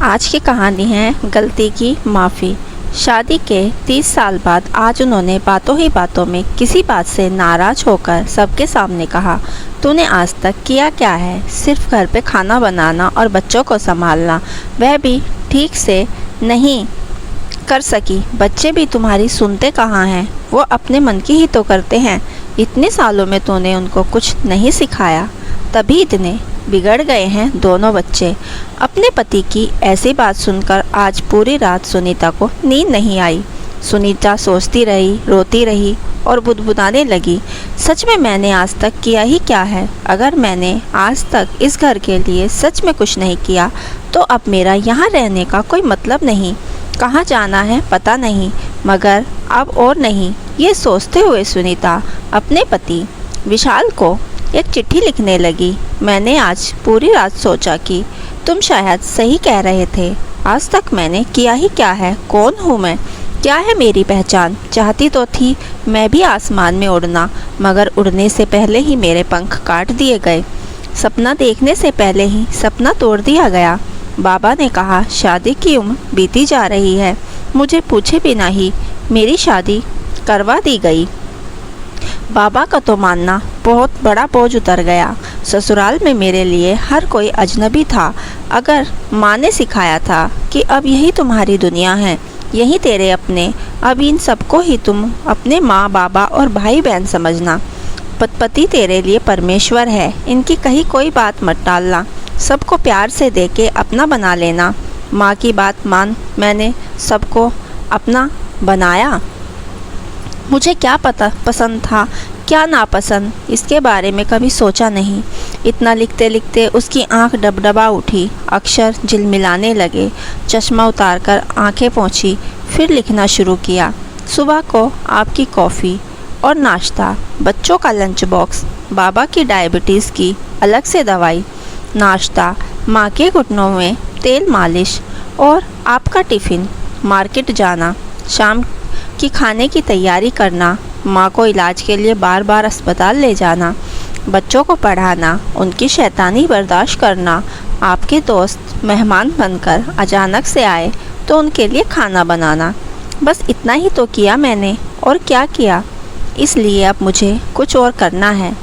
आज की कहानी है गलती की माफ़ी। शादी के 30 साल बाद आज उन्होंने बातों ही बातों में किसी बात से नाराज़ होकर सबके सामने कहा, तूने आज तक किया क्या है? सिर्फ घर पे खाना बनाना और बच्चों को संभालना, वह भी ठीक से नहीं कर सकी। बच्चे भी तुम्हारी सुनते कहाँ हैं? वो अपने मन की ही तो करते हैं। इतने सालों में तूने उनको कुछ नहीं सिखाया, तभी इतने बिगड़ गए हैं दोनों बच्चे। अपने पति की ऐसी बात सुनकर आज पूरी रात सुनीता को नींद नहीं आई। सुनीता सोचती रही, रोती रही और बुदबुदाने लगी, सच में मैंने आज तक किया ही क्या है? अगर मैंने आज तक इस घर के लिए सच में कुछ नहीं किया तो अब मेरा यहाँ रहने का कोई मतलब नहीं। कहाँ जाना है पता नहीं, मगर अब और नहीं। ये सोचते हुए सुनीता अपने पति विशाल को एक चिट्ठी लिखने लगी। मैंने आज पूरी रात सोचा कि तुम शायद सही कह रहे थे। आज तक मैंने किया ही क्या है? कौन हूँ मैं? क्या है मेरी पहचान? चाहती तो थी मैं भी आसमान में उड़ना, मगर उड़ने से पहले ही मेरे पंख काट दिए गए। सपना देखने से पहले ही सपना तोड़ दिया गया। बाबा ने कहा शादी की उम्र बीती जा रही है। मुझे पूछे बिना ही मेरी शादी करवा दी गई। बाबा का तो मानना बहुत बड़ा बोझ उतर गया। ससुराल में मेरे लिए हर कोई अजनबी था। अगर माँ ने सिखाया था कि अब यही तुम्हारी दुनिया है, यही तेरे अपने, अब इन सबको ही तुम अपने माँ बाबा और भाई बहन समझना। पति तेरे लिए परमेश्वर है, इनकी कही कोई बात मत टालना। सबको प्यार से देके अपना बना लेना। माँ की बात मान, मैंने सबको अपना बनाया। मुझे क्या पता पसंद था क्या नापसंद, इसके बारे में कभी सोचा नहीं। इतना लिखते लिखते उसकी आंख डबडबा उठी, अक्षर झिलमिलाने लगे। चश्मा उतारकर आंखें पोंछी, फिर लिखना शुरू किया। सुबह को आपकी कॉफ़ी और नाश्ता, बच्चों का लंच बॉक्स, बाबा की डायबिटीज़ की अलग से दवाई, नाश्ता, माँ के घुटनों में तेल मालिश और आपका टिफ़िन, मार्केट जाना, शाम की खाने की तैयारी करना, माँ को इलाज के लिए बार बार अस्पताल ले जाना, बच्चों को पढ़ाना, उनकी शैतानी बर्दाश्त करना, आपके दोस्त मेहमान बनकर अचानक से आए तो उनके लिए खाना बनाना। बस इतना ही तो किया मैंने, और क्या किया? इसलिए अब मुझे कुछ और करना है।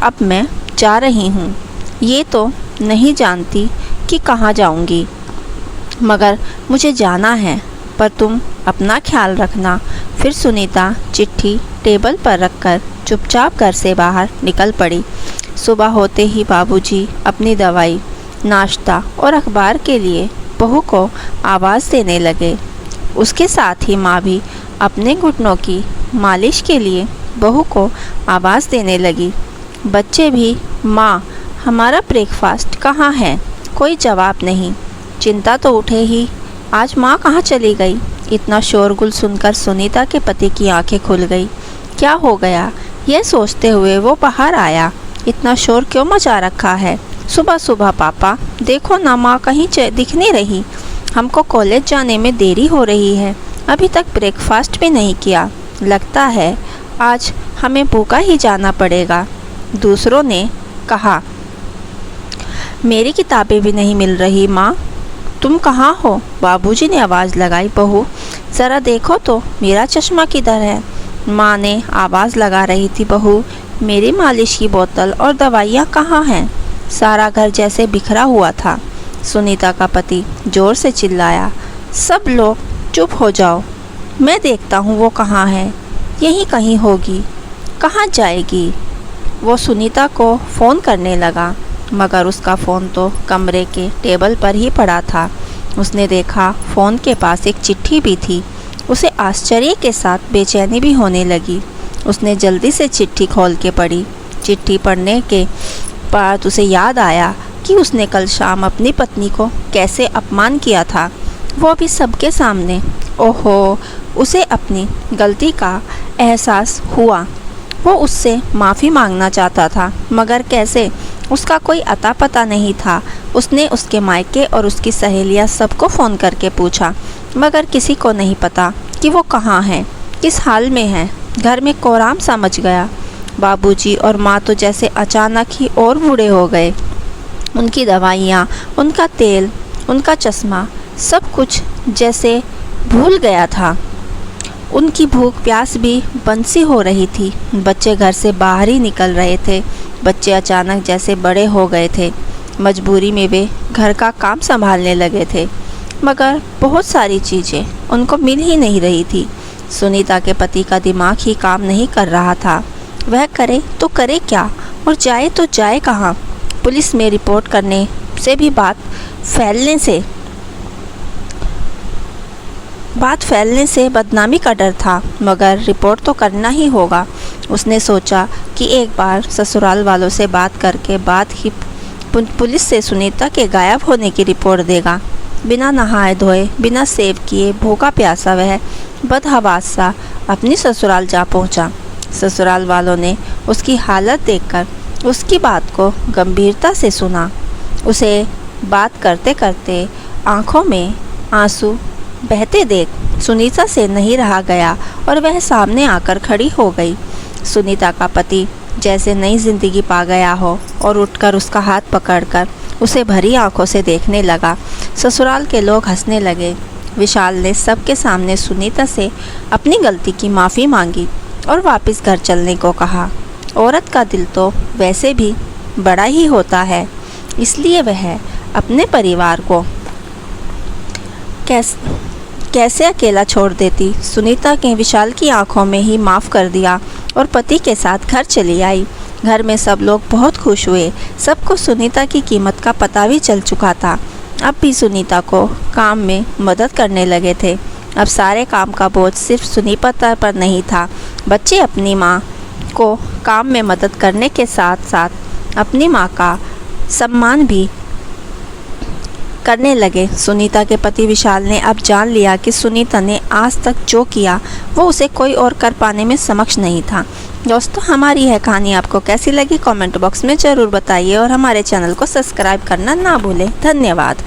अब मैं जा रही हूँ, ये तो नहीं जानती कि कहाँ जाऊँगी, मगर मुझे जाना है। पर तुम अपना ख्याल रखना। फिर सुनीता चिट्ठी टेबल पर रखकर चुपचाप घर से बाहर निकल पड़ी। सुबह होते ही बाबूजी अपनी दवाई, नाश्ता और अखबार के लिए बहू को आवाज़ देने लगे। उसके साथ ही माँ भी अपने घुटनों की मालिश के लिए बहू को आवाज़ देने लगी। बच्चे भी, माँ हमारा ब्रेकफास्ट कहाँ है? कोई जवाब नहीं। चिंता तो उठे ही, आज माँ कहाँ चली गई? इतना शोरगुल सुनकर सुनीता के पति की आंखें खुल गई। क्या हो गया? यह सोचते हुए वो बाहर आया। इतना शोर क्यों मचा रखा है? सुबह सुबह पापा, देखो ना, माँ कहीं दिख नहीं रही। हमको कॉलेज जाने में देरी हो रही है, अभी तक ब्रेकफास्ट भी नहीं किया। लगता है आज हमें भूखा ही जाना पड़ेगा। दूसरों ने कहा, मेरी किताबें भी नहीं मिल रही माँ, तुम कहाँ हो? बाबूजी ने आवाज़ लगाई, बहू ज़रा देखो तो मेरा चश्मा किधर है? माँ ने आवाज़ लगा रही थी, बहू मेरी मालिश की बोतल और दवाइयाँ कहाँ हैं? सारा घर जैसे बिखरा हुआ था। सुनीता का पति ज़ोर से चिल्लाया, सब लोग चुप हो जाओ, मैं देखता हूँ वो कहाँ है। यहीं कहीं होगी, कहाँ जाएगी? वो सुनीता को फ़ोन करने लगा, मगर उसका फ़ोन तो कमरे के टेबल पर ही पड़ा था। उसने देखा फ़ोन के पास एक चिट्ठी भी थी। उसे आश्चर्य के साथ बेचैनी भी होने लगी। उसने जल्दी से चिट्ठी खोल के पढ़ी। चिट्ठी पढ़ने के बाद उसे याद आया कि उसने कल शाम अपनी पत्नी को कैसे अपमान किया था, वो भी सबके सामने। ओहो, उसे अपनी गलती का एहसास हुआ। वो उससे माफ़ी मांगना चाहता था, मगर कैसे? उसका कोई अता पता नहीं था। उसने उसके मायके और उसकी सहेलियां सबको फ़ोन करके पूछा, मगर किसी को नहीं पता कि वो कहाँ है, किस हाल में है। घर में कोहराम सा मच गया। बाबूजी और माँ तो जैसे अचानक ही और बूढ़े हो गए। उनकी दवाइयाँ, उनका तेल उनका चश्मा सब कुछ जैसे भूल गया था। उनकी भूख प्यास भी बंसी हो रही थी। बच्चे घर से बाहर ही निकल रहे थे। बच्चे अचानक जैसे बड़े हो गए थे। मजबूरी में वे घर का काम संभालने लगे थे, मगर बहुत सारी चीज़ें उनको मिल ही नहीं रही थी। सुनीता के पति का दिमाग ही काम नहीं कर रहा था। वह करे तो करे क्या और जाए तो जाए कहाँ। पुलिस में रिपोर्ट करने से भी बात फैलने से बदनामी का डर था, मगर रिपोर्ट तो करना ही होगा। उसने सोचा कि एक बार ससुराल वालों से बात करके बाद ही पुलिस से सुनीता के गायब होने की रिपोर्ट देगा। बिना नहाए धोए, बिना सेव किए, भूखा प्यासा वह बदहवास सा अपनी ससुराल जा पहुंचा। ससुराल वालों ने उसकी हालत देखकर उसकी बात को गंभीरता से सुना। उसे बात करते करते आंखों में आंसू बहते देख सुनीता से नहीं रहा गया और वह सामने आकर खड़ी हो गई। सुनीता का पति जैसे नई जिंदगी पा गया हो और उठकर उसका हाथ पकड़कर उसे भरी आंखों से देखने लगा। ससुराल के लोग हंसने लगे। विशाल ने सबके सामने सुनीता से अपनी गलती की माफ़ी मांगी और वापस घर चलने को कहा। औरत का दिल तो वैसे भी बड़ा ही होता है, इसलिए वह अपने परिवार को कैसे अकेला छोड़ देती। सुनीता के विशाल की आंखों में ही माफ़ कर दिया और पति के साथ घर चली आई। घर में सब लोग बहुत खुश हुए। सबको सुनीता की कीमत का पता भी चल चुका था। अब भी सुनीता को काम में मदद करने लगे थे। अब सारे काम का बोझ सिर्फ सुनीता पर नहीं था। बच्चे अपनी माँ को काम में मदद करने के साथ साथ अपनी माँ का सम्मान भी करने लगे। सुनीता के पति विशाल ने अब जान लिया कि सुनीता ने आज तक जो किया वो उसे कोई और कर पाने में सक्षम नहीं था। दोस्तों, हमारी यह कहानी आपको कैसी लगी कमेंट बॉक्स में ज़रूर बताइए और हमारे चैनल को सब्सक्राइब करना ना भूलें। धन्यवाद।